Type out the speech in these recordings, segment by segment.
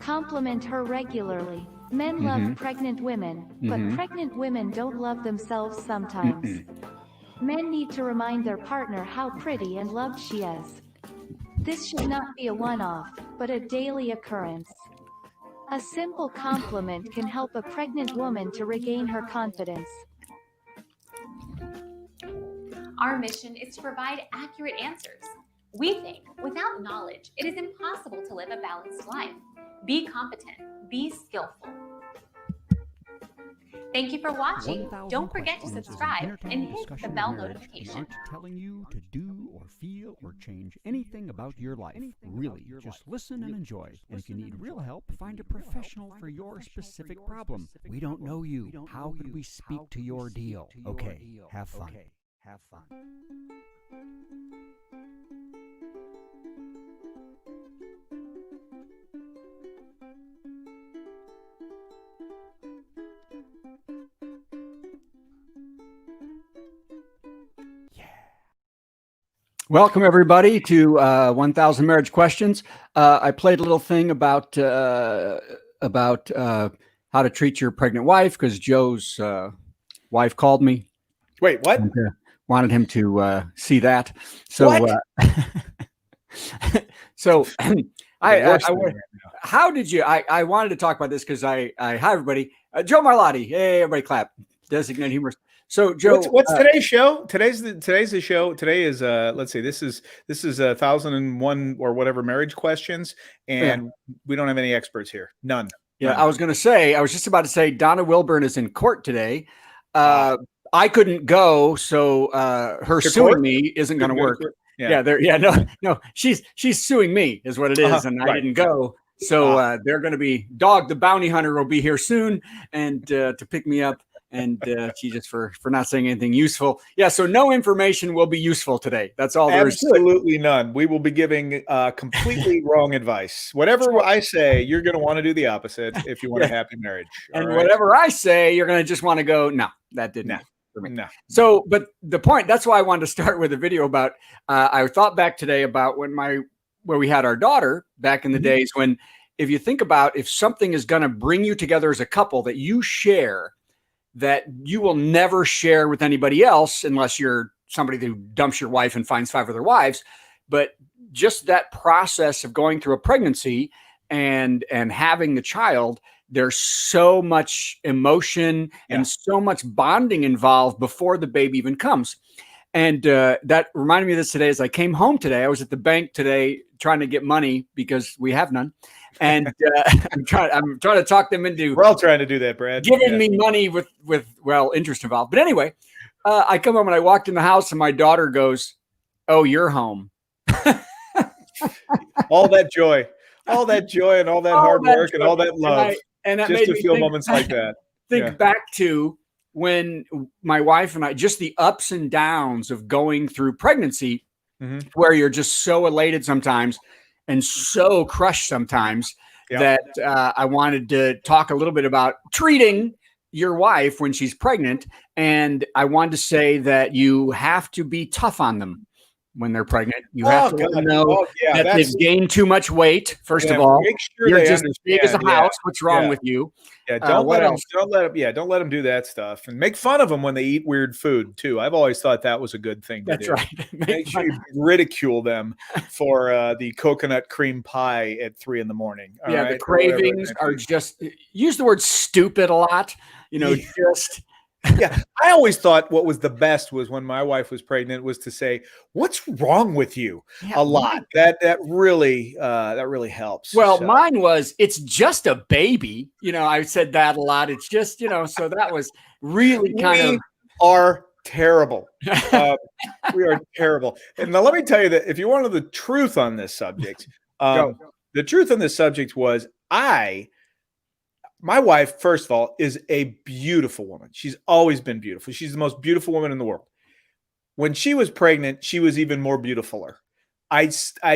Compliment her regularly. Men love pregnant women, but pregnant women don't love themselves sometimes. Men need to remind their partner how pretty and loved she is. This should not be a one-off, but a daily occurrence. A simple compliment can help a pregnant woman to regain her confidence. Our mission is to provide accurate answers. We think without knowledge, it is impossible to live a balanced life. Be competent, be skillful. Thank you for watching. Don't forget to subscribe and hit the bell notification. Aren't telling you to do or feel or change anything about your life. Really, just listen and enjoy. And if you need real help, find a professional for your specific problem. We don't know you. How could we speak to your deal? Okay, have fun. Welcome, everybody, to 1000 Marriage Questions. I played a little thing about how to treat your pregnant wife because Joe's wife called me. Wait, what? And, wanted him to see that. So, how did you? I wanted to talk about this because hi everybody. Joe Marlotti. Hey, everybody, clap. Designated humorist. So, Joe, what's today's show? Today's the show. Today is let's see. This is 1001 or whatever marriage questions, and we don't have any experts here. None. Yeah, I was just about to say Donna Wilburn is in court today. I couldn't go, so her suing me isn't going to work. No, she's suing me is what it is, and I didn't go. So they're going to be Dog the Bounty Hunter will be here soon and to pick me up. And she just for not saying anything useful. Yeah, so no information will be useful today. That's all there is to it. Absolutely none. We will be giving completely wrong advice. Whatever I say, you're going to want to do the opposite if you want a happy marriage. And whatever I say, you're going to just want to go, no, that didn't happen for me. No. So, but the point, that's why I wanted to start with a video about, I thought back today about where we had our daughter back in the days when, if you think about if something is going to bring you together as a couple that you share, that you will never share with anybody else unless you're somebody who dumps your wife and finds 5 other wives. But just that process of going through a pregnancy and having the child, there's so much emotion and so much bonding involved before the baby even comes. And that reminded me of this today as I came home today. I was at the bank today trying to get money because we have none. And I'm trying to talk them into. We're all trying to do that, Brad. Giving me money with interest involved. But anyway, I come home and I walked in the house and my daughter goes, "Oh, you're home." all that joy and all that hard work and all that love. And that just to feel moments like that. Think back to when my wife and I, just the ups and downs of going through pregnancy, where you're just so elated sometimes and so crushed sometimes that I wanted to talk a little bit about treating your wife when she's pregnant. And I wanted to say that you have to be tough on them when they're pregnant. You have to let them know that they've gained too much weight. First of all, make sure you're just as big as a house. What's wrong with you? Yeah, don't let them do that stuff, and make fun of them when they eat weird food too. I've always thought that was a good thing to do. That's right. Make sure you ridicule them for the coconut cream pie at 3 a.m. Yeah, the cravings are just use the word stupid a lot. Just. Yeah, I always thought what was the best was when my wife was pregnant was to say, "What's wrong with you?" a lot. That really helps. Well, mine was, "It's just a baby." I said that a lot. It's just, so that was really we are terrible. We are terrible. And now let me tell you that if you want to know the truth on this subject, the truth on this subject was my wife, first of all, is a beautiful woman. She's always been beautiful. She's the most beautiful woman in the world. When she was pregnant, she was even more beautifuler. I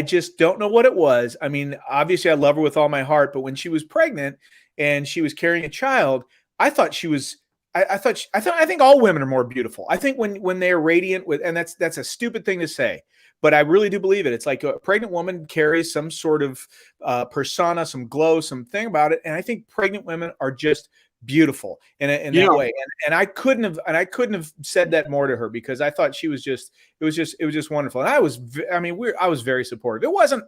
just don't know what it was. I mean, obviously I love her with all my heart, but when she was pregnant and she was carrying a child, I thought she was, I think all women are more beautiful. I think when they're radiant and that's a stupid thing to say, but I really do believe it. It's like a pregnant woman carries some sort of persona, some glow, something about it. And I think pregnant women are just beautiful in that way. And I couldn't have said that more to her, because I thought it was just wonderful. And I was very supportive. It wasn't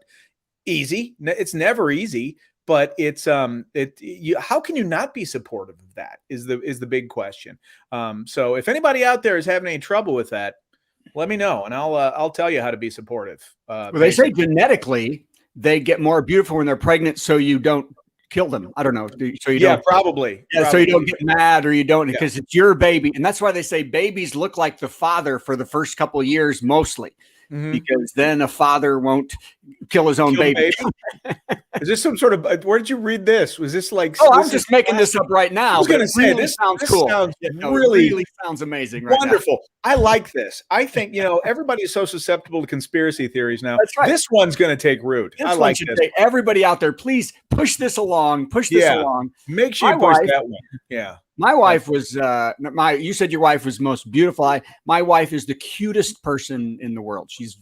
easy. It's never easy, but it's how can you not be supportive of that is the big question. So if anybody out there is having any trouble with that, let me know, and I'll tell you how to be supportive. Well, they say genetically they get more beautiful when they're pregnant, so you don't kill them. I don't know. So you don't, probably. So you don't get mad, or you don't, because it's your baby. And that's why they say babies look like the father for the first couple of years, mostly, because then a father won't kill his own baby. Is this some sort of, where did you read this? Was this like, I'm just making this up right now. I was going to say, really this sounds cool. Really sounds amazing. Right wonderful. Now. I like this. I think, everybody's so susceptible to conspiracy theories now. That's right. This one's going to take root. I like this. Everybody out there, please push this along. Make sure you push that one. Yeah. My wife was you said your wife was most beautiful. My wife is the cutest person in the world. She's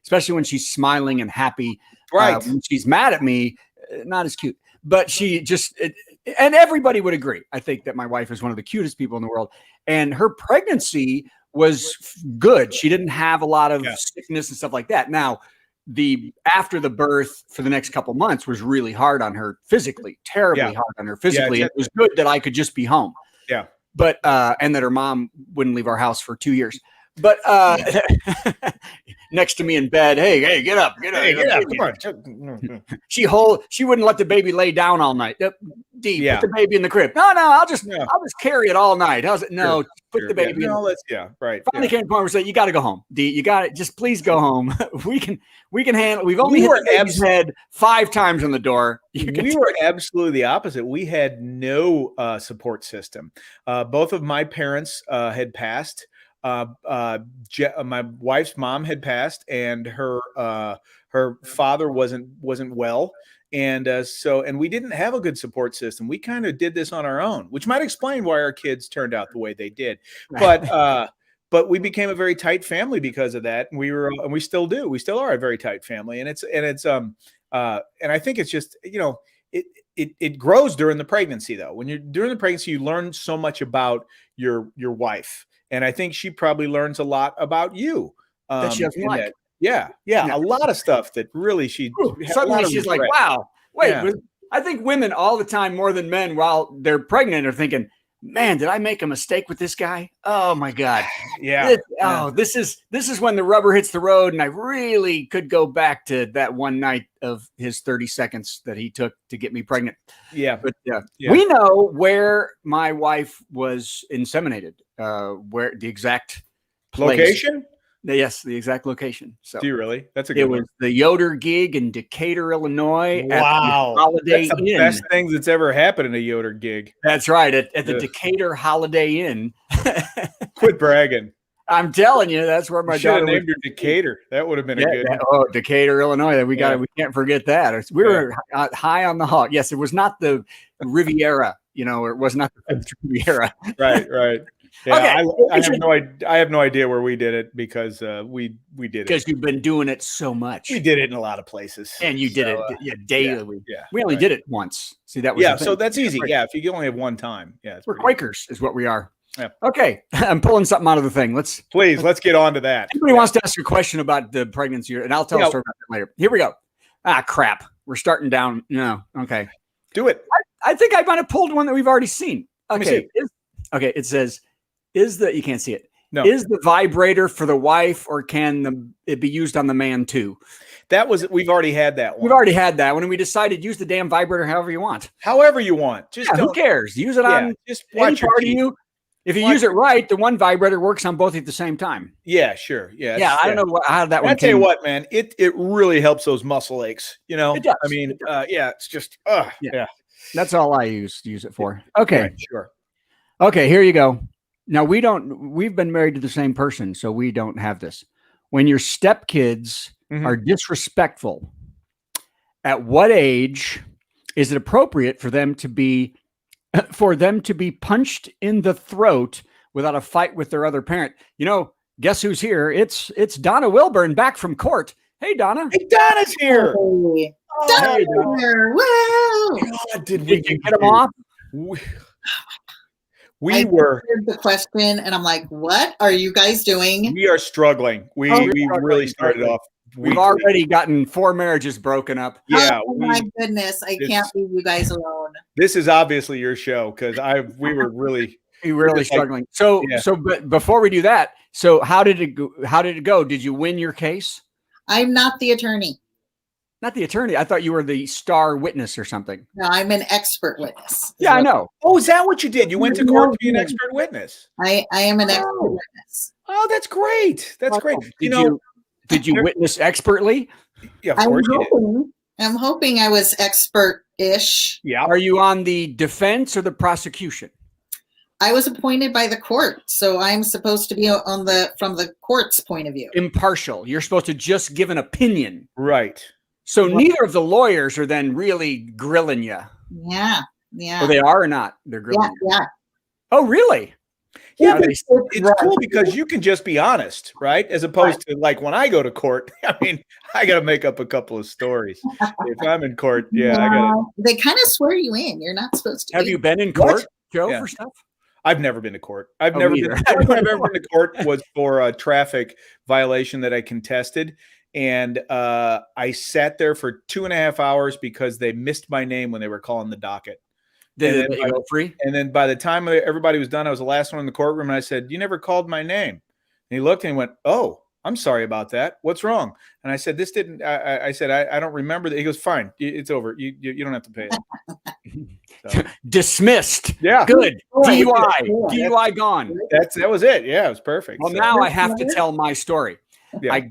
especially when she's smiling and happy. Right. When she's mad at me, not as cute. But she just and everybody would agree. I think that my wife is one of the cutest people in the world. And her pregnancy was good. She didn't have a lot of sickness and stuff like that. Now, after the birth for the next couple months was really hard on her physically, terribly hard on her physically. It was good that I could just be home. Yeah. But and that her mom wouldn't leave our house for 2 years. But next to me in bed, hey, get up. Come on. She wouldn't let the baby lay down all night. Put the baby in the crib. No, I'll just carry it all night. How's it? No, put the baby. No, right. Finally came to the point where we said, you got to go home. You got it. Just please go home. We can handle. We've only hit the baby's head 5 times on the door. We were absolutely the opposite. We had no support system. Both of my parents had passed. My wife's mom had passed, and her father wasn't well, and and we didn't have a good support system. We kind of did this on our own, which might explain why our kids turned out the way they did. But we became a very tight family because of that, and we still do. We still are a very tight family, and I think it's just it grows during the pregnancy, though. When you're during the pregnancy, you learn so much about your wife. And I think she probably learns a lot about you. That she doesn't like. Yeah. A lot of stuff that really suddenly she's like, wow, wait. I think women all the time, more than men, while they're pregnant, are thinking, man, did I make a mistake with this guy? Oh my God. This is when the rubber hits the road, and I really could go back to that one night of his 30 seconds that he took to get me pregnant. Yeah. But we know where my wife was inseminated, where the exact place. Location? Yes, the exact location. So do you really? That's a good one. It was the Yoder gig in Decatur, Illinois. Wow. Holiday That's the Inn. best thing that's ever happened in a Yoder gig. That's right. At the Decatur Holiday Inn. Quit bragging. I'm telling you, that's where my daughter named her Decatur. That would have been a good one. Oh, Decatur, Illinois. We can't forget that. We were high on the hog. Yes, it was not the Riviera, or it was not the Fifth Riviera. Right. Yeah, okay. I have no idea where we did it, because we did it. Because you've been doing it so much. We did it in a lot of places. And you did it daily. We only did it once. See, that was so that's easy. Yeah, if you only have one time. Yeah. We're Quakers is what we are. Yeah. Okay. I'm pulling something out of the thing. Let's get on to that. Anybody wants to ask a question about the pregnancy, and I'll tell a story about that later. Here we go. Crap. We're starting down. No. Okay. Do it. I think I might have pulled one that we've already seen. Okay. It says, you can't see it. No. Is the vibrator for the wife, or can it be used on the man too? We've already had that one. We've already had that one, and we decided use the damn vibrator however you want. However you want. Just who cares? Use it on just any part of you. If you use it right, the one vibrator works on both at the same time. Yeah, sure. Yeah. Yeah. I don't know how that one. I tell you what, man, it really helps those muscle aches. It does. I mean, it's just, yeah. That's all I use it for. Okay. Right, sure. Okay. Here you go. Now we've been married to the same person, so we don't have this. When your stepkids are disrespectful, at what age is it appropriate for them to be punched in the throat without a fight with their other parent? guess who's here? It's Donna Wilburn back from court. Hey, Donna. Hey, Donna's here. Hey. Oh, Donna. Wow. God, did you get them off? We were heard the question, and I'm like, "What are you guys doing?" We are struggling. We really started off. We've already gotten 4 marriages broken up. Yeah. Oh my goodness, I can't leave you guys alone. This is obviously your show because we were really struggling. But before we do that, so how did it go? How did it go? Did you win your case? I'm not the attorney. Not the attorney. I thought you were the star witness or something. No, I'm an expert witness. Yeah, I know. Oh, is that what you did? You went to court to be an expert witness. I am an expert witness. Oh, that's great. That's great. Did you witness expertly? Yeah, of course you did. I'm hoping I was expert-ish. Yeah. Are you on the defense or the prosecution? I was appointed by the court, so I'm supposed to be from the court's point of view. Impartial. You're supposed to just give an opinion. Right. So neither of the lawyers are then really grilling you. Yeah. Yeah. Well, they are or not? They're grilling you. Yeah. Oh, really? Yeah, but it's cool because you can just be honest, right? As opposed to like when I go to court, I mean, I got to make up a couple of stories. If I'm in court, I got to. They kind of swear you in. You're not supposed to. Have you been in court, Joe, for stuff? I've never been to court. I've never been. The first time I've ever been to court was for a traffic violation that I contested. And I sat there for 2.5 hours because they missed my name when they were calling the docket. Did they go free? And then by the time everybody was done, I was the last one in the courtroom. And I said, "You never called my name." And he looked and he went, "Oh, I'm sorry about that. What's wrong?" And I said, "This didn't." I said, "I don't remember that." He goes, "Fine, it's over. You don't have to pay it." So. Dismissed. Yeah. Good. DUI gone. That was it. Yeah, it was perfect. Well, now I have to tell my story. Yeah.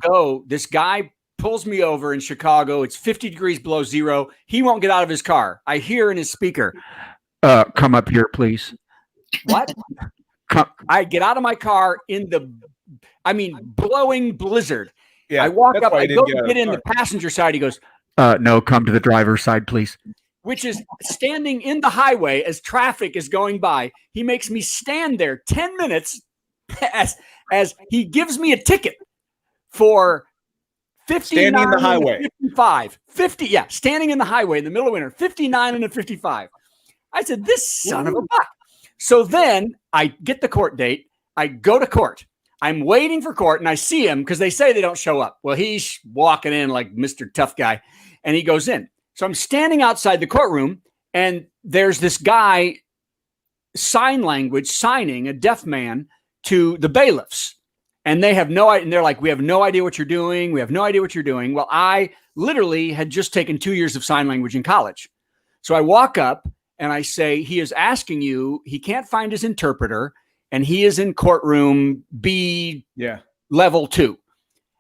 This guy pulls me over in Chicago. It's 50 degrees below zero. He won't get out of his car. I hear in his speaker, come up here, please. What? I get out of my car in blowing blizzard. Yeah, I walk up, I go to get in the passenger side. He goes, no, come to the driver's side, please. Which is standing in the highway as traffic is going by. He makes me stand there 10 minutes as he gives me a ticket for 59 standing in the highway. 55. 50, yeah, standing in the highway in the middle of winter, 59 and a 55. I said, this son of a buck. So then I get the court date. I go to court. I'm waiting for court, and I see him because they say they don't show up. Well, he's walking in like Mr. Tough Guy, and he goes in. So I'm standing outside the courtroom, and there's this guy, sign language, signing, a deaf man, to the bailiffs. And they have no idea. And they're like, we have no idea what you're doing. We have no idea what you're doing. Well, I literally had just taken 2 years of sign language in college. So I walk up and I say, he is asking you, he can't find his interpreter, and he is in courtroom B level 2.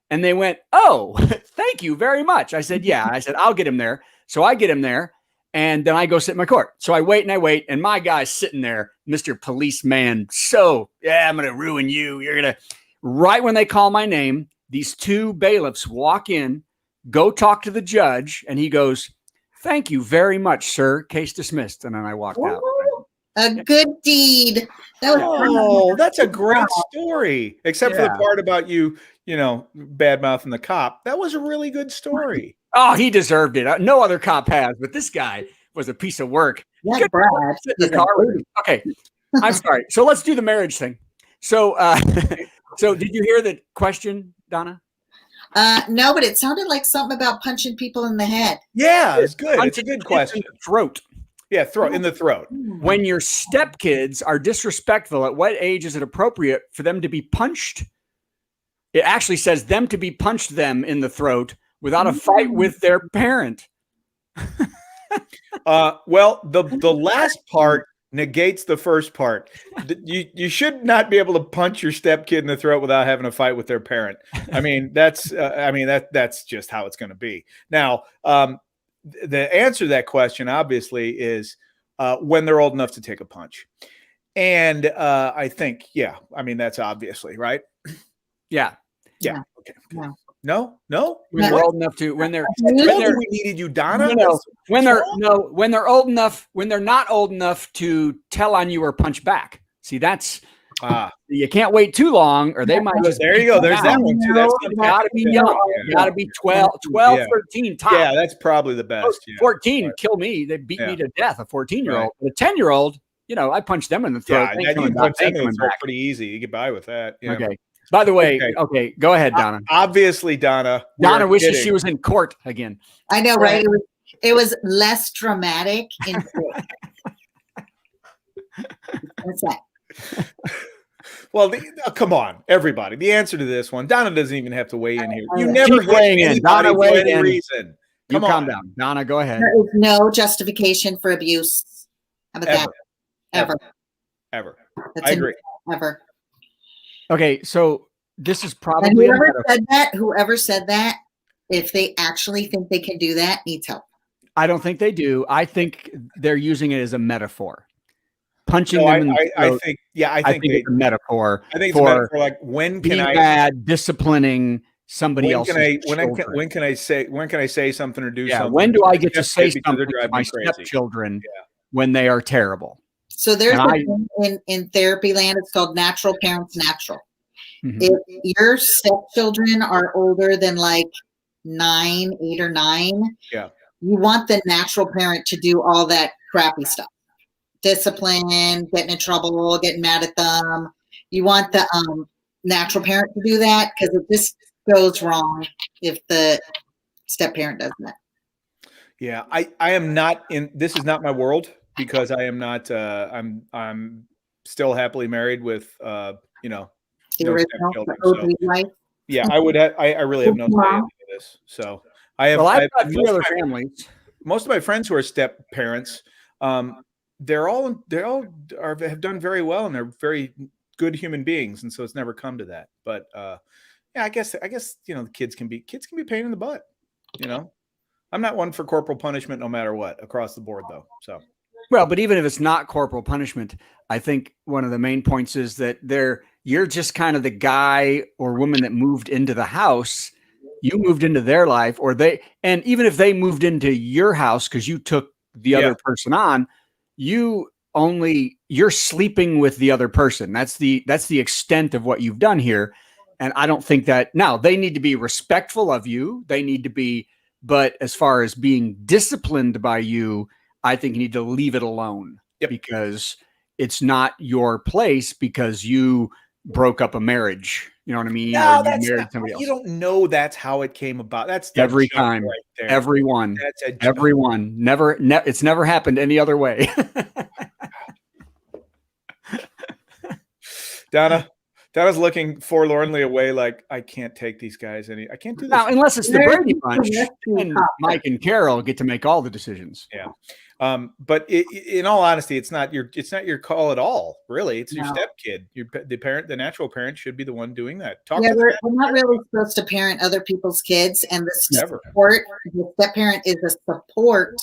And they went, oh, thank you very much. I said, yeah. I said, I'll get him there. So I get him there, and then I go sit in my court. So I wait, and my guy's sitting there, Mr. Policeman. So, I'm going to ruin you. You're going to, right when they call my name, these 2 bailiffs walk in, go talk to the judge, and he goes, thank you very much, sir. Case dismissed. And then I walked out. A good deed. That's a great story. Except for the part about you bad mouthing the cop. That was a really good story. Oh, he deserved it. No other cop has, but this guy was a piece of work. Yeah, Brad. Okay, I'm sorry. So let's do the marriage thing. So, so did you hear the question, Donna? No, but it sounded like something about punching people in the head. Yeah, it's good. It's a good question. In the throat. Yeah, in the throat. When your stepkids are disrespectful, at what age is it appropriate for them to be punched? It actually says them to be punched them in the throat without a fight with their parent. Well, the last part negates the first part. You should not be able to punch your stepkid in the throat without having a fight with their parent. I mean, that's just how it's going to be. Now, the answer to that question obviously is when they're old enough to take a punch. And I think, that's obviously right. Yeah. Okay. No. When they're old enough to, when they're we needed you, Donna. When they're old enough, when they're not old enough to tell on you or punch back. See, that's You can't wait too long, or they might just. There you go. There's that one too. That's got to be young. Got to be 12, 13 top. Yeah, that's probably the best. 14 kill me. They beat me to death. A 14-year-old, a 10-year-old. I punch them in the throat. Yeah, you can punch them in the throat pretty easy. You get by with that. Yeah. Okay. By the way, okay, go ahead, Donna. Obviously, Donna wishes she was in court again. I know, right? It was less dramatic in court. What's that? Well, come on, everybody. The answer to this one, Donna doesn't even have to weigh in here. You never weighing in. Donna, for any reason. Come on. Calm down. Donna, go ahead. There is no justification for abuse. How about that? Ever. I agree. Ever. Okay, so this is probably and whoever said that, if they actually think they can do that, needs help. I don't think they do. I think they're using it as a metaphor. Punching them in the throat. I think it's a metaphor. I think it's a metaphor, like when can I bad, disciplinating somebody else? When can I say something or do something? When do I get to say something to my stepchildren when they are terrible? So there's a thing in therapy land. It's called natural parents natural. Mm-hmm. If your stepchildren are older than like 8 or 9, you want the natural parent to do all that crappy stuff. Discipline, getting in trouble, getting mad at them. You want the natural parent to do that because it just goes wrong if the step parent does that. Yeah, I am not in. This is not my world because I am not. I'm still happily married with the original life. Yeah, I would. I really have no say in this. So I have. Well, I've got 3 other families. Most of my friends who are step parents. They're all have done very well and they're very good human beings, and so it's never come to that. But I guess the kids can be a pain in the butt. I'm not one for corporal punishment, no matter what, across the board, though. So well, but even if it's not corporal punishment, I think one of the main points is that you're just kind of the guy or woman that moved into the house. You moved into their life, and even if they moved into your house because you took the other person on. You're sleeping with the other person. That's the extent of what you've done here. And I don't think that now they need to be respectful of you. They need to be, but as far as being disciplined by you, I think you need to leave it alone because it's not your place because you broke up a marriage. You know what I mean? No, that's married somebody else. You don't know that's how it came about. That's every time. Right there. Everyone. Everyone. Never. It's never happened any other way. Donna's looking forlornly away, like I can't take these guys I can't do this now unless it's the Brady Bunch, and Mike and Carol get to make all the decisions. Yeah. But in all honesty, it's not your call at all. Really, it's your step kid. The natural parent should be the one doing that. We're not really supposed to parent other people's kids, and the step parent is a support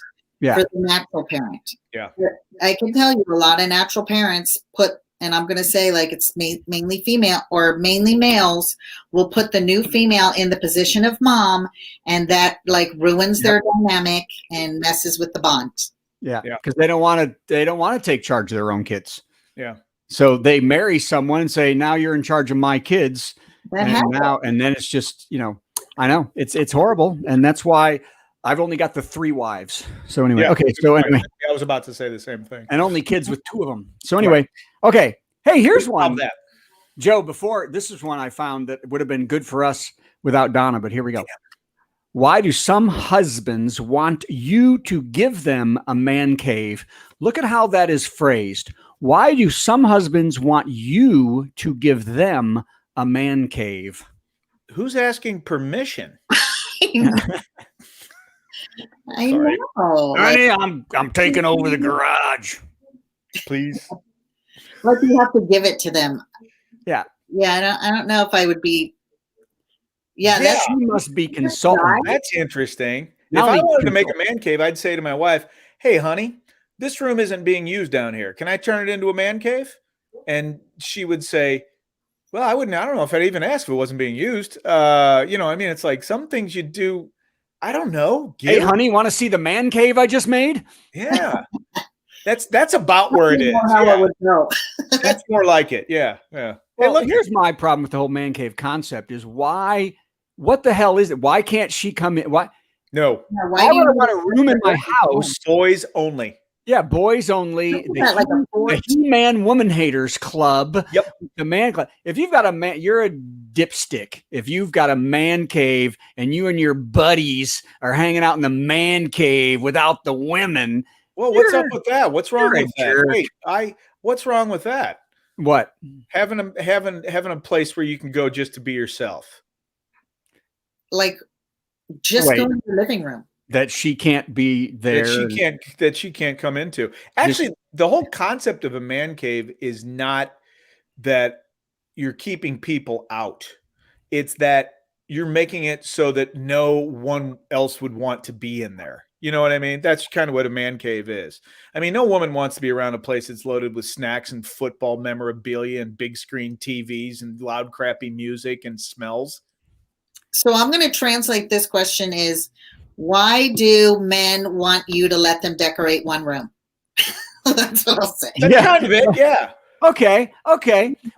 for the natural parent. Yeah, I can tell you a lot of natural parents and I'm going to say like it's mainly female or mainly males will put the new female in the position of mom, and that like ruins their dynamic and messes with the bond. Yeah, because they don't want to take charge of their own kids. Yeah, so they marry someone and say, "Now you're in charge of my kids," and then it's just I know it's horrible, and that's why I've only got the 3 wives. So anyway, anyway, I was about to say the same thing, and only kids with 2 of them. So anyway, okay, hey, here's one. That. Joe, this is one I found that would have been good for us without Donna, but here we go. Why do some husbands want you to give them a man cave? Look at how that is phrased. Why do some husbands want you to give them a man cave? Who's asking permission? I know. Honey, I'm taking over the garage. Please. Like you have to give it to them. Yeah. Yeah, I don't know if I would be. That must be consultant. That's interesting. If I wanted to make a man cave, I'd say to my wife, "Hey, honey, this room isn't being used down here. Can I turn it into a man cave?" And she would say, "Well, I wouldn't. I don't know if I'd even ask if it wasn't being used." It's like some things you do. I don't know. Hey, honey, want to see the man cave I just made? Yeah. That's about where it is. How I would know. That's more like it. Yeah. Yeah. Well, look, here's my problem with the whole man cave concept is why, what the hell is it? Why can't she come in? Why? No. Why I do you would want a room in my house. Boys only. Yeah, boys only. Isn't that like a The force? He-Man Woman Haters Club. Yep. The man club. If you've got a man, you're a dipstick. If you've got a man cave and you and your buddies are hanging out in the man cave without the women. Well, what's up with that? What's wrong with that? jerk. Wait, what's wrong with that? What? Having a place where you can go just to be yourself. Like, just Wait. go in the living room. That she can't be there. That she can't come into. Actually, the whole concept of a man cave is not that you're keeping people out. It's that you're making it so that no one else would want to be in there. You know what I mean? That's kind of what a man cave is. I mean, no woman wants to be around a place that's loaded with snacks and football memorabilia and big screen TVs and loud, crappy music and smells. So I'm going to translate this question is, why do men want you to let them decorate one room? That's what I'll say. That's kind of it, yeah. Okay.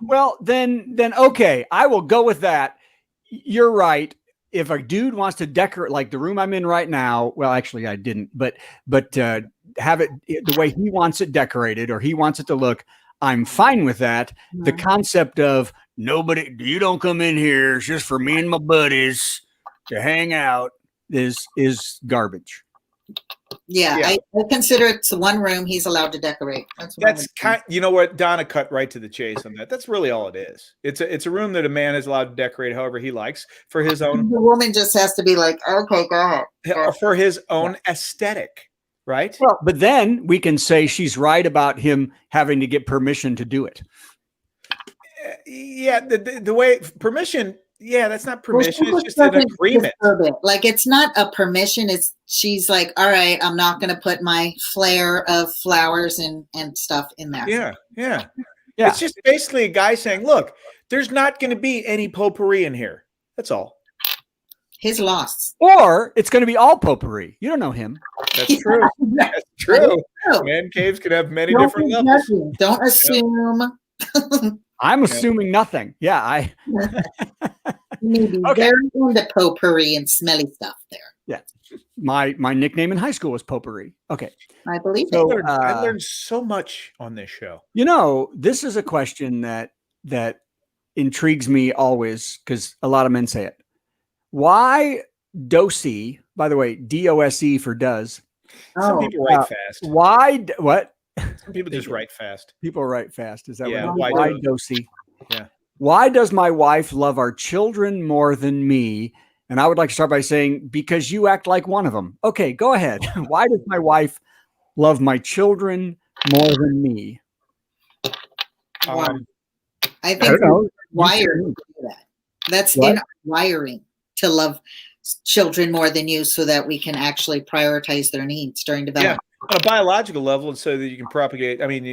Well, then, okay. I will go with that. You're right. If a dude wants to decorate like the room I'm in right now, well, actually I didn't, but have it the way he wants it decorated or he wants it to look, I'm fine with that. The concept of nobody, you don't come in here. It's just for me and my buddies to hang out is garbage. Yeah. I consider it one room he's allowed to decorate. That's you know what? Donna cut right to the chase on that. That's really all it is. It's a room that a man is allowed to decorate however he likes for his own. The woman just has to be like, okay, go ahead. For his own aesthetic, right? Well, but then we can say she's right about him having to get permission to do it. Yeah, the way permission. Yeah, that's not permission. It's just an agreement. Like, it's not a permission. She's like, all right, I'm not going to put my flare of flowers and stuff in there. Yeah. It's just basically a guy saying, look, there's not going to be any potpourri in here. That's all. His loss. Or it's going to be all potpourri. You don't know him. That's true. That's true. Man caves can have many different levels. Don't assume. I'm assuming nothing. Yeah, maybe very into potpourri and smelly stuff there. Yeah, my nickname in high school was potpourri. Okay, I believe so. I learned so much on this show. You know, this is a question that intrigues me always because a lot of men say it. Why DOSE? By the way, DOSE for does. Some people write fast. Why? What? Some people just write fast. People write fast. Is that why DOSE? Yeah. Why does my wife love our children more than me? And I would like to start by saying, because you act like one of them. Okay, go ahead. Why does my wife love my children more than me? I think wiring to do that. That's in our wiring to love children more than you so that we can actually prioritize their needs during development. Yeah. On a biological level, and so that you can propagate. I mean,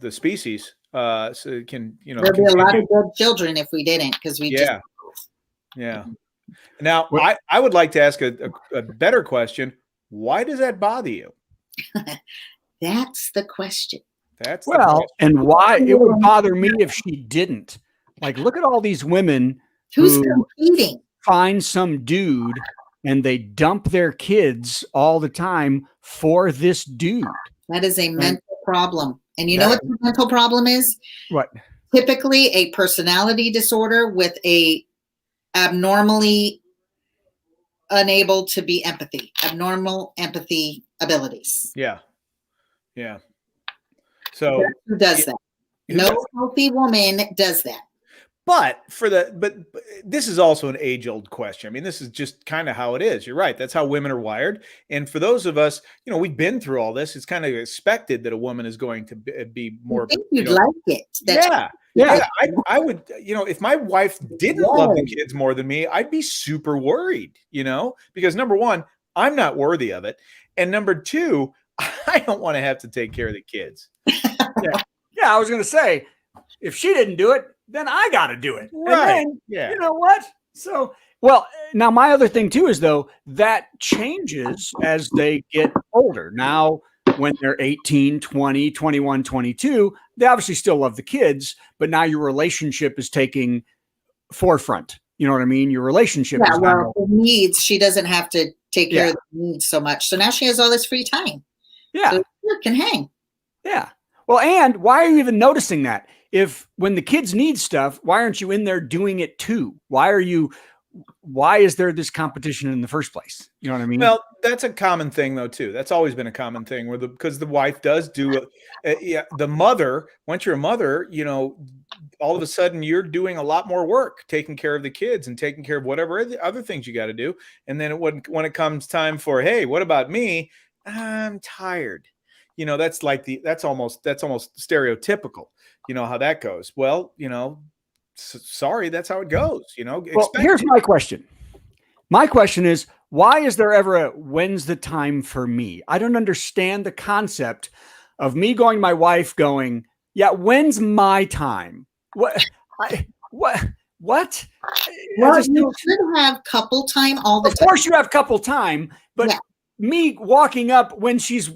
the species. So it can, there'd be a lot of good children if we didn't, because we just. Yeah. Now, I would like to ask a better question. Why does that bother you? That's the question. And why it would bother me if she didn't. Like, look at all these women who's competing. Find some dude and they dump their kids all the time for this dude. That is a mental problem. And you know what the mental problem is? What? Typically a personality disorder with a abnormally unable to be abnormal empathy abilities. Yeah. So who does that? No healthy woman does that. But this is also an age-old question. I mean, this is just kind of how it is. You're right. That's how women are wired. And for those of us, we've been through all this. It's kind of expected that a woman is going to be more. I think you'd like it. Yeah. I would. If my wife didn't love the kids more than me, I'd be super worried. Because number one, I'm not worthy of it, and number two, I don't want to have to take care of the kids. Yeah. I was going to say, if she didn't do it, then I got to do it. Right. And then, you know what? So, now my other thing too is though, that changes as they get older. Now, when they're 18, 20, 21, 22, they obviously still love the kids, but now your relationship is taking forefront. You know what I mean? Your relationship is well, the needs, she doesn't have to take care of the needs so much. So now she has all this free time. Yeah. So she can hang. Yeah. Well, and why are you even noticing that? If when the kids need stuff, why aren't you in there doing it too? Why is there this competition in the first place? You know what I mean? Well, that's a common thing though, too. That's always been a common thing because the wife does do the mother, once you're a mother, you know, all of a sudden you're doing a lot more work, taking care of the kids and taking care of whatever other things you got to do. And then when it comes time for, hey, what about me? I'm tired. You know, that's almost stereotypical, you know, how that goes. Well, you know, sorry, that's how it goes, you know. Well, here's my question. My question is, why is there ever a when's the time for me? I don't understand the concept of me going to my wife going, yeah, when's my time? What? What? Well, you should have couple time all the time. Of course you have couple time, but me walking up when she's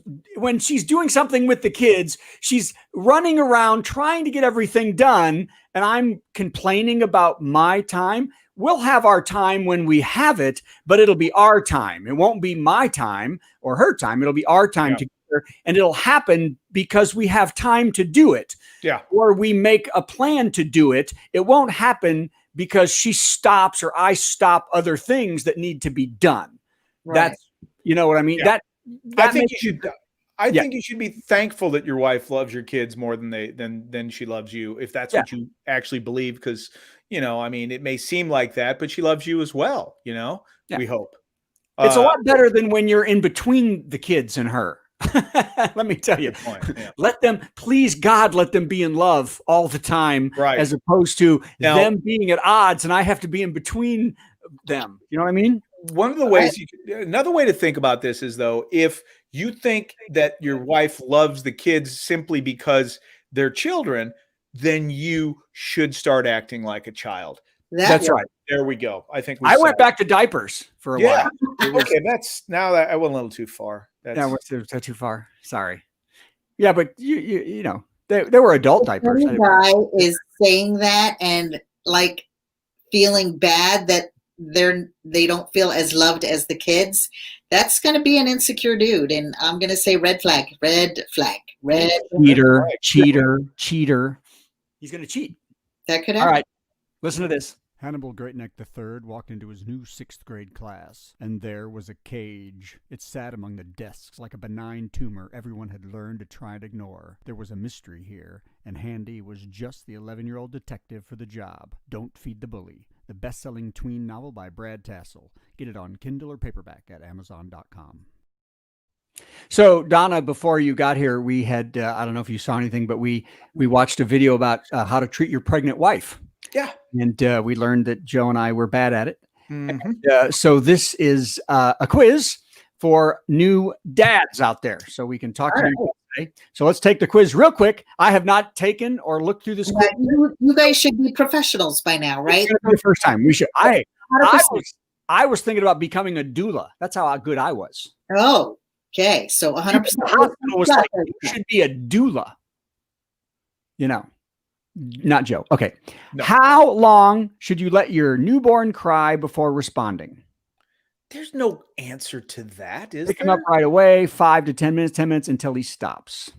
doing something with the kids, she's running around trying to get everything done, and I'm complaining about my time. We'll have our time when we have it, but it'll be our time. It won't be my time or her time. It'll be our time together, and it'll happen because we have time to do it. Yeah. Or we make a plan to do it. It won't happen because she stops or I stop other things that need to be done. Right. That's, you know what I mean? Yeah. I think you should be thankful that your wife loves your kids more than she loves you, if that's what you actually believe. Because, you know, I mean, it may seem like that, but she loves you as well. You know, we hope. It's a lot better than when you're in between the kids and her. Let me tell you, let them, please God, let them be in love all the time, as opposed to them being at odds and I have to be in between them. You know what I mean? One of the ways another way to think about this is, though, if you think that your wife loves the kids simply because they're children, then you should start acting like a child. That's right. There we go. I think I went back to diapers for a while. Okay, I went a little too far. That's too far. Sorry. Yeah, but you know, they were adult diapers. The guy is saying that and like feeling bad that they don't feel as loved as the kids. That's going to be an insecure dude, and I'm going to say red flag. Cheater. He's going to cheat. That could happen. All right, listen to this. Hannibal Greatneck III walked into his new 6th grade class, and there was a cage. It sat among the desks like a benign tumor everyone had learned to try and ignore. There was a mystery here, and Handy was just the 11-year-old detective for the job. Don't Feed the Bully, the best-selling tween novel by Brad Tassell. Get it on Kindle or paperback at Amazon.com. So, Donna, before you got here, we had, I don't know if you saw anything, but we watched a video about how to treat your pregnant wife. Yeah. And we learned that Joe and I were bad at it. Mm-hmm. And, so this is a quiz for new dads out there. So we can talk to you today. So let's take the quiz real quick. I have not taken or looked through this quiz. You guys should be professionals by now, right? It's the first time. We should. I was thinking about becoming a doula. That's how good I was. Oh, okay. So 100%. The hospital was like, you should be a doula. You know. Not Joe. Okay. No. How long should you let your newborn cry before responding? There's no answer to that, is there? Pick him up right away, 5 to 10 minutes, 10 minutes until he stops.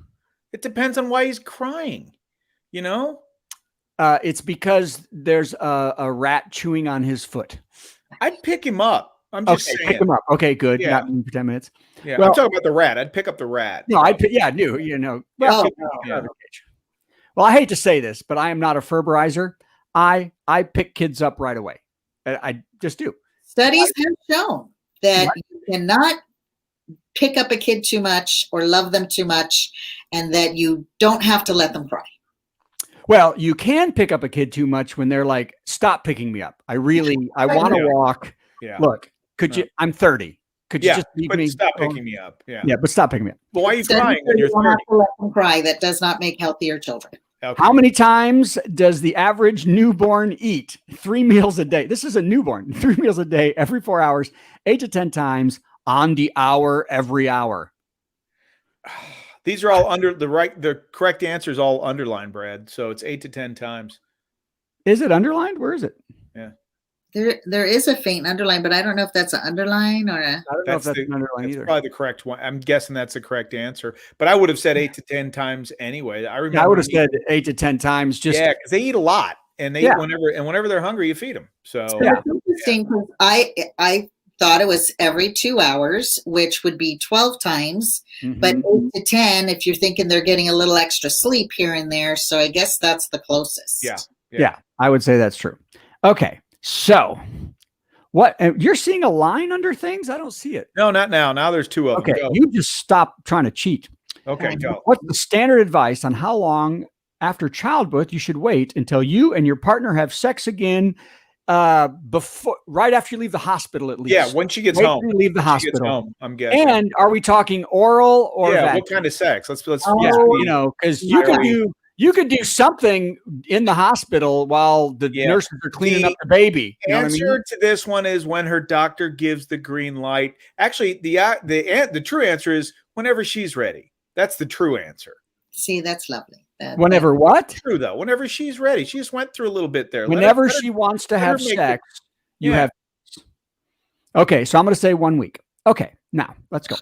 It depends on why he's crying, you know? It's because there's a rat chewing on his foot. I'd pick him up. I'm just saying. Pick him up. Okay, good. Yeah. Not for 10 minutes. Yeah, well, I'm talking about the rat. I'd pick up the rat. No, you know. Well, well, I hate to say this, but I am not a Ferberizer. I pick kids up right away. I just do. Studies have shown that you cannot pick up a kid too much or love them too much, and that you don't have to let them cry. Well, you can pick up a kid too much when they're like, stop picking me up. I want to walk. Yeah. Look, could you, I'm 30. Could you just leave me? Stop picking me up. Yeah. Yeah, but stop picking me up. Well, why are you crying when you're 30? Have to let them cry. That does not make healthier children. Okay. How many times does the average newborn eat? 3 meals a day. This is a newborn. 3 meals a day, every 4 hours, 8 to 10 times on the hour, every hour. These are all under the correct answer is all underlined, Brad. So it's 8 to 10 times. Is it underlined? Where is it? Yeah. There is a faint underline, but I don't know if that's an underline or a. I don't know if that's an underline either. Probably the correct one. I'm guessing that's the correct answer. But I would have said 8 to 10 times anyway. I remember. I would have said 8 to 10 times. Just because they eat a lot, and they eat whenever they're hungry, you feed them. So it's interesting because I thought it was every 2 hours, which would be 12 times, but 8 to 10 if you're thinking they're getting a little extra sleep here and there. So I guess that's the closest. Yeah, I would say that's true. Okay. So what you're seeing a line under things? I don't see it. No, not now. Now there's 2 of them. Okay. You just stop trying to cheat. Okay, go. What's the standard advice on how long after childbirth you should wait until you and your partner have sex again right after you leave the hospital at least? Yeah, when she gets home. You leave the hospital. Home, I'm guessing. And are we talking oral or vaginal? What kind of sex? Let's because you could do something in the hospital while the nurses are cleaning up the baby. The answer to this one is when her doctor gives the green light. Actually, the true answer is whenever she's ready. That's the true answer. See, that's lovely. Whenever what? True though. Whenever she's ready. She just went through a little bit there. Whenever she wants to have sex, you have. Okay, so I'm going to say 1 week. Okay, now let's go.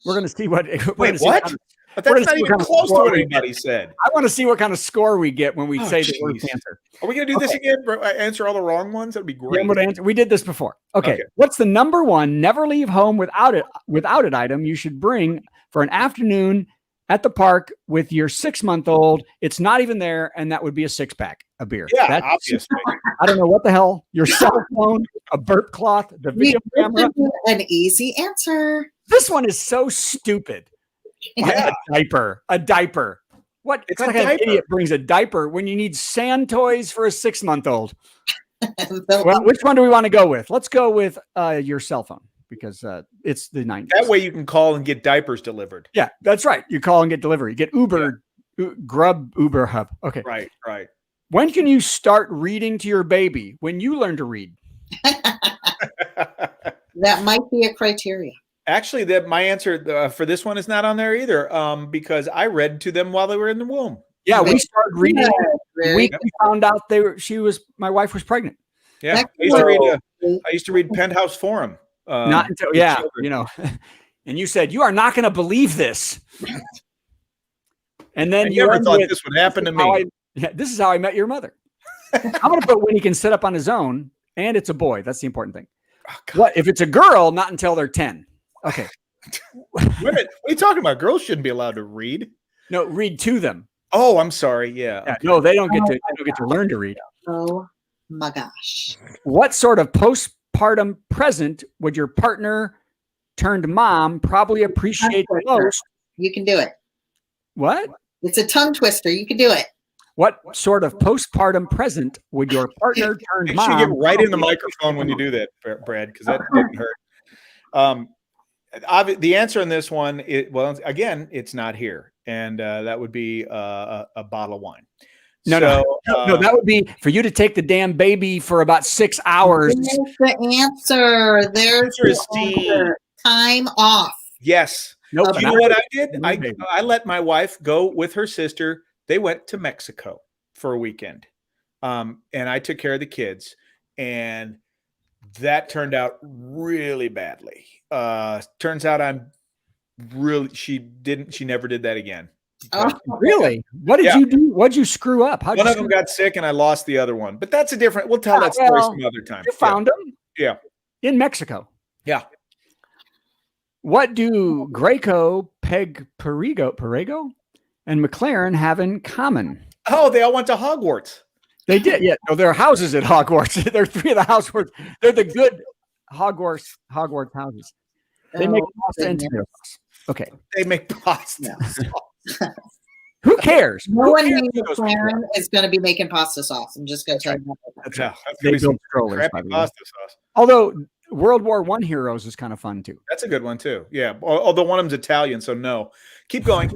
We're going to see what. Wait, what? But that's not even close to what anybody said. I want to see what kind of score we get when we say the word cancer. Are we going to do this again? Answer all the wrong ones? That'd be great. We did this before. Okay. What's the number one never leave home without it item you should bring for an afternoon at the park with your 6-month-old? It's not even there, and that would be a 6-pack of beer. Yeah, obviously. I don't know what the hell. Your cell phone, a burp cloth, the video camera. An easy answer. This one is so stupid. Yeah. A diaper. What kind of idiot brings a diaper when you need sand toys for a 6-month-old? Well, which one do we want to go with? Let's go with your cell phone because it's the 90s. That way you can call and get diapers delivered. Yeah, that's right. You call and get delivery. Get Uber, Grub, Uber Hub. Okay. Right. When can you start reading to your baby? When you learn to read. That might be a criteria. Actually, my answer for this one is not on there either, because I read to them while they were in the womb. Yeah, we started reading. We found out my wife was pregnant. Yeah, I used to read Penthouse Forum. Not until and you said you are not going to believe this. And then you never thought this would happen to me. This is how I met your mother. I'm going to put when he can sit up on his own, and it's a boy. That's the important thing. What if it's a girl? Not until they're 10. Okay. Women, what are you talking about? Girls shouldn't be allowed to read. No, read to them. Oh, I'm sorry. Yeah. Okay. No, they don't get to learn to read. Oh my gosh. What sort of postpartum present would your partner turned mom probably appreciate the most? You can do it. What? It's a tongue twister. You can do it. What sort of postpartum present would your partner turned mom? You should get right in the microphone when you do that, Brad, because that didn't hurt. The answer on this one, again, it's not here, and that would be a bottle of wine. No, that would be for you to take the damn baby for about 6 hours. There's the answer. There's the answer. Time off. Yes. Nope. You know what I did? I let my wife go with her sister. They went to Mexico for a weekend, and I took care of the kids, and that turned out really badly. Turns out she never did that again. Oh, really? What did you do? What did you screw up? One of them got sick and I lost the other one, but that's we'll tell that story some other time. You found them? Yeah. In Mexico. Yeah. What do Greco, Peg, Perego, and McLaren have in common? Oh, they all went to Hogwarts. They did. Yeah. No, there are houses at Hogwarts. There are 3 of the Hogwarts. They're the good Hogwarts houses. They make pasta and tomato sauce. Okay. They make pasta. Who cares? No one named McLaren is going to be making pasta sauce. I'm just going to tell you that. They build strollers, by the way. Pasta sauce. Although World War I Heroes is kind of fun too. That's a good one too. Yeah. Although one of them's Italian, so no. Keep going.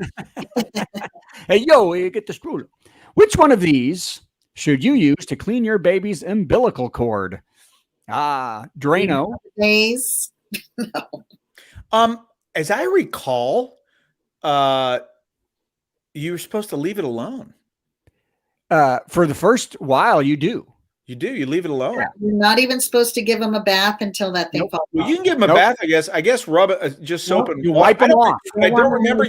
Hey, you get the stroller. Which one of these should you use to clean your baby's umbilical cord? Drano. Days. No. As I recall, you're supposed to leave it alone. For the first while, you do. You do. You leave it alone. Yeah, you're not even supposed to give them a bath until that thing falls Well, off. you can give them a bath, I guess. I guess rub it, just soap and you wipe them off. I don't remember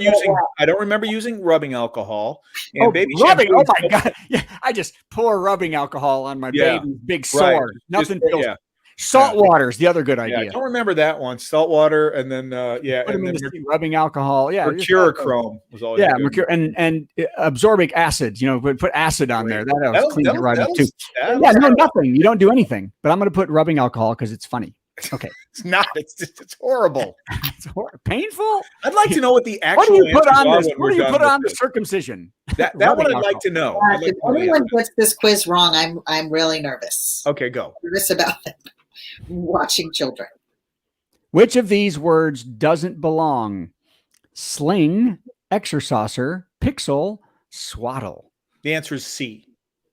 using rubbing alcohol. And baby rubbing! shampoo. Oh my god! Yeah, I just pour rubbing alcohol on my baby's big sore. Right. Nothing Just, feels. Salt water is the other good idea. I don't remember that one. Salt water, and then Put them in the rubbing alcohol. Yeah, mercurochrome was all. Yeah, and absorbic acid. Put acid on there. That'll clean it right up too. Yeah, no, nothing. You don't do anything. But I'm going to put rubbing alcohol because it's funny. Okay, it's not. It's horrible. It's painful. I'd like to know what the actual. What do you put on this? What do you put on the circumcision? That one I'd like to know. If anyone gets this quiz wrong, I'm really nervous. Okay, go. Nervous about them watching children. Which of these words doesn't belong? Sling, exerciser, pixel, swaddle. The answer is C.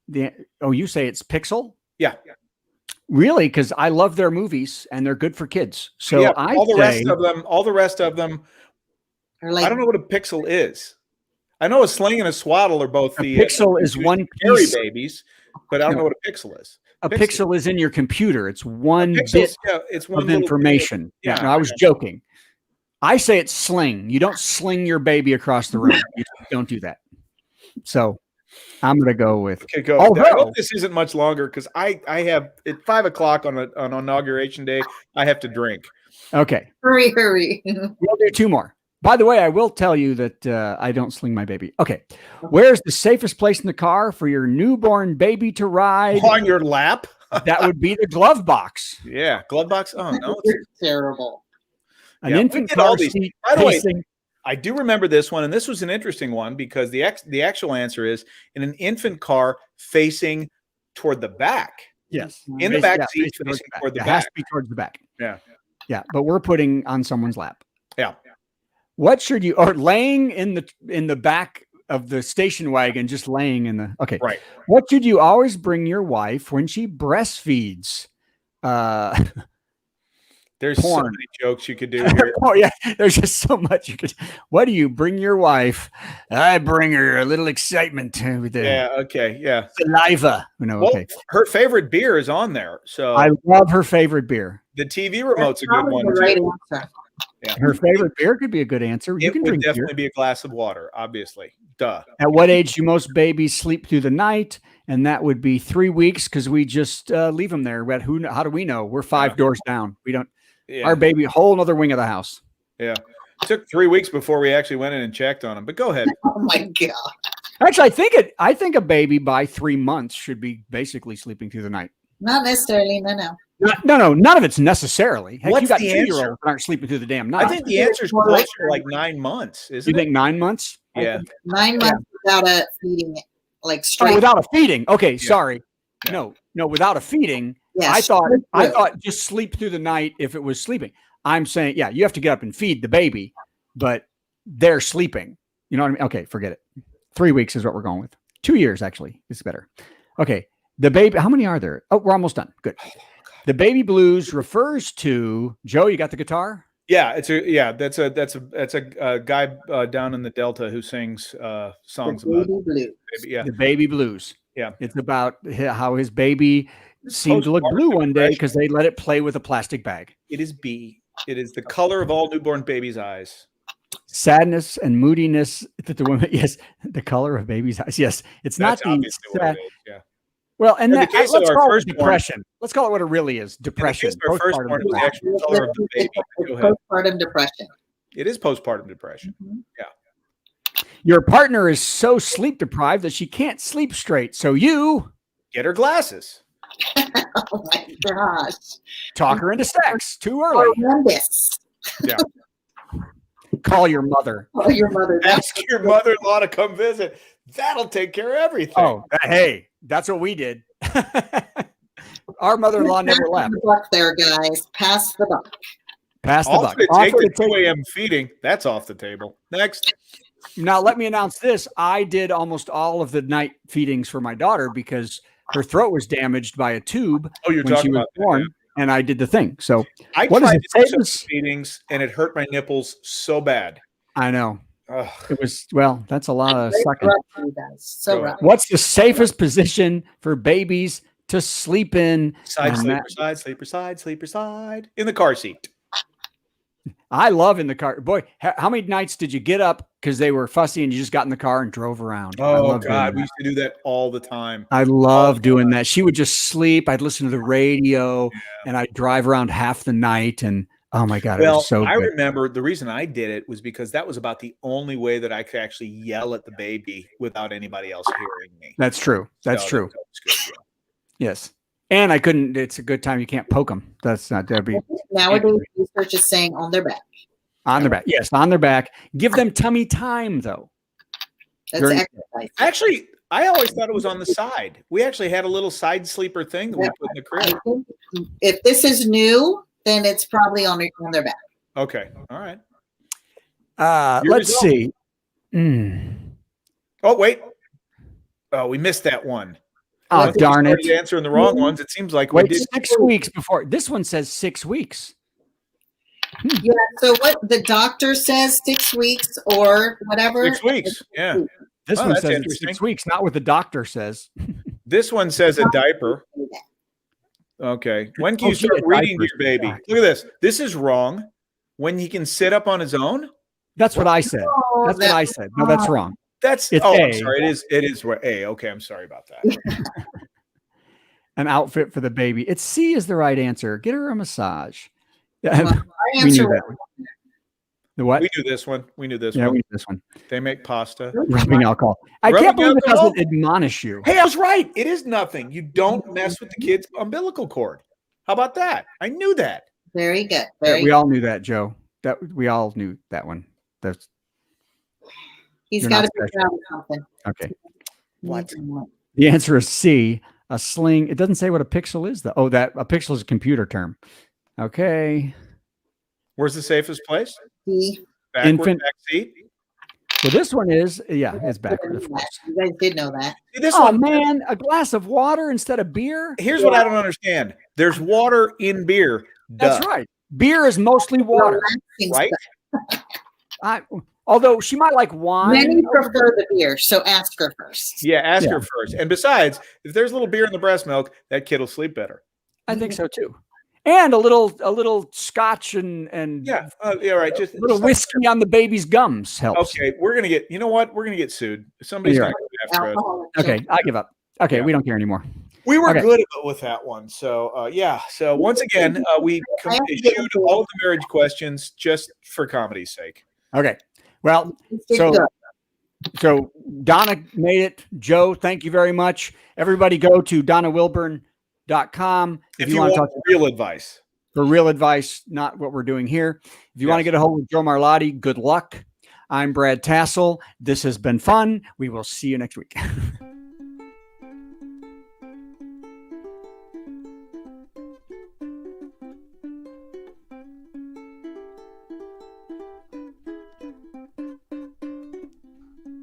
You say it's pixel? Yeah. Really? Because I love their movies and they're good for kids. So all the rest of them are like, I don't know what a pixel is. I know a sling and a swaddle are both the pixel is one scary babies, but I don't know what a pixel is. A pixel is in your computer. It's one bit of information. Yeah, no, I was joking. I say it's sling. You don't sling your baby across the room. You don't do that. So I'm going to go with. Okay, go. I hope this isn't much longer because I have at 5 o'clock on inauguration day. I have to drink. Okay. Hurry. We'll do 2 more. By the way, I will tell you that I don't sling my baby. Okay. Where's the safest place in the car for your newborn baby to ride? On your lap? That would be the glove box. Yeah. Glove box? Oh, no. It's terrible. An infant car seat. By the way, I do remember this one, and this was an interesting one because the actual answer is in an infant car facing toward the back. Yes. In the back seat facing toward the back. It has to be towards the back. Yeah. Yeah. But we're putting on someone's lap. Yeah. What should you, or laying in the back of the station wagon, just laying in the, okay. Right. What should you always bring your wife when she breastfeeds? There's so many jokes you could do here. Oh yeah. There's just so much you could. What do you bring your wife? I bring her a little excitement with the okay. Yeah. Saliva. Okay. Her favorite beer is on there. So I love her favorite beer. The TV remote's a good one. Right too. answer. Yeah. Her favorite beer could be a good answer. You can would drink definitely beer. be a glass of water, obviously. Duh. At what age do most babies sleep through the night? And that would be 3 weeks because we just leave them there. But how do we know? We're 5 doors down. We don't. Yeah. Our baby, whole other wing of the house. Yeah. It took 3 weeks before we actually went in and checked on him. But go ahead. Oh my God. Actually, I think a baby by 3 months should be basically sleeping through the night. Not necessarily. No, none of it's necessarily. Heck, What's you got the 2-year-olds answer? that aren't sleeping through the damn night. I think the answer is closer to like 9 months. Isn't you think 9 months? Yeah. 9 months without a feeding, like straight. Oh, without a feeding. Okay, sorry. Yeah. No, without a feeding. Yeah, I thought just sleep through the night if it was sleeping. I'm saying, you have to get up and feed the baby, but they're sleeping. You know what I mean? Okay, forget it. 3 weeks is what we're going with. 2 years, actually, is better. Okay, the baby, how many are there? Oh, we're almost done. Good. The baby blues refers to, Joe, you got the guitar? Yeah, that's a guy down in the Delta who sings songs about the baby blues. Yeah. It's about how his baby seemed to look blue one day because they let it play with a plastic bag. It is B. It is the color of all newborn babies' eyes. Sadness and moodiness that the woman, yes, the color of baby's eyes. Yes, it's That's not the yeah. Well, and let's call it depression. One, let's call it what it really is: depression. Our firstborn is the actual color of the baby. Postpartum depression. It is postpartum depression. Mm-hmm. Yeah. Your partner is so sleep deprived that she can't sleep straight. So you get her glasses. Oh my gosh! Talk her into sex too early. Horrendous. Yeah. Call your mother. Call your mother. Ask your mother-in-law to come visit. That'll take care of everything. Oh, hey, that's what we did. Our mother-in-law never left. The buck there, guys. Pass the buck. Pass the buck. Take the 2 a.m. feeding. That's off the table. Next. Now, let me announce this. I did almost all of the night feedings for my daughter because her throat was damaged by a tube when she was born, and I did the thing. So I tried to do some feedings, and it hurt my nipples so bad. I know. It was, well, that's a lot of sucking. So rough. What's the safest position for babies to sleep in? Side, sleeper side, sleeper side, sleeper side. In the car seat. I love in the car. Boy, how many nights did you get up because they were fussy and you just got in the car and drove around? Oh, God. We used to do that all the time. I love doing that. She would just sleep. I'd listen to the radio and I'd drive around half the night. And oh, my God, it was so good. I remember the reason I did it was because that was about the only way that I could actually yell at the baby without anybody else hearing me. That's true. That's true. That was good, yes. And I couldn't, it's a good time. You can't poke them. That's not, that'd be. Nowadays, research is saying on their back. On their back. Yes, on their back. Give them tummy time, though. That's exercise. Actually, I always thought it was on the side. We actually had a little side sleeper thing that we put in the crib. If this is new, then it's probably on their back. Okay. All right. Let's see. Oh, wait. Oh, we missed that one. Oh, darn it. Answering the wrong ones. It seems like we did 6 weeks before. This one says 6 weeks. Yeah. So what the doctor says 6 weeks or whatever. 6 weeks. Yeah. This one says 6 weeks, not what the doctor says. This one says a diaper. Okay. When can you start reading to your baby? Look at this. This is wrong. When he can sit up on his own? That's what I said. That's what I said. No, that's wrong. It's I'm sorry. It is A. Okay, I'm sorry about that. An outfit for the baby. It's C is the right answer. Get her a massage. Well, we knew that one. The what? We knew this one. We knew this one. Yeah, we knew this one. They make pasta. Rubbing alcohol. I can't believe it doesn't admonish you. Hey, I was right. It is nothing. You don't mess with the kid's umbilical cord. How about that? I knew that. Very good. We all knew that, Joe. That we all knew that one. That's. He's got to be proud of something. Okay. What? The answer is C. A sling. It doesn't say what a pixel is, though. Oh, that a pixel is a computer term. Okay. Where's the safest place? Infant back seat. So this one is, it's backward. Of course. You guys did know that. See, this one, man, a glass of water instead of beer. Here's what I don't understand. There's water in beer. That's right. Beer is mostly water, right? Although she might like wine. Many prefer the beer, so ask her first. Yeah, ask her first. And besides, if there's a little beer in the breast milk, that kid will sleep better. I think so too. And a little scotch and right. Just a little whiskey on the baby's gums helps. Okay, we're gonna get. You know what? We're gonna get sued. Somebody's gonna get after us. Okay, I give up. Okay, we don't care anymore. We were good with that one. So So once again, we eschewed all of the marriage questions just for comedy's sake. Okay. Well, so Donna made it. Joe, thank you very much. Everybody go to DonnaWilburn.com if you want to talk real advice. For real advice, not what we're doing here. If you want to get a hold of Joe Marlotti, good luck. I'm Brad Tassell. This has been fun. We will see you next week.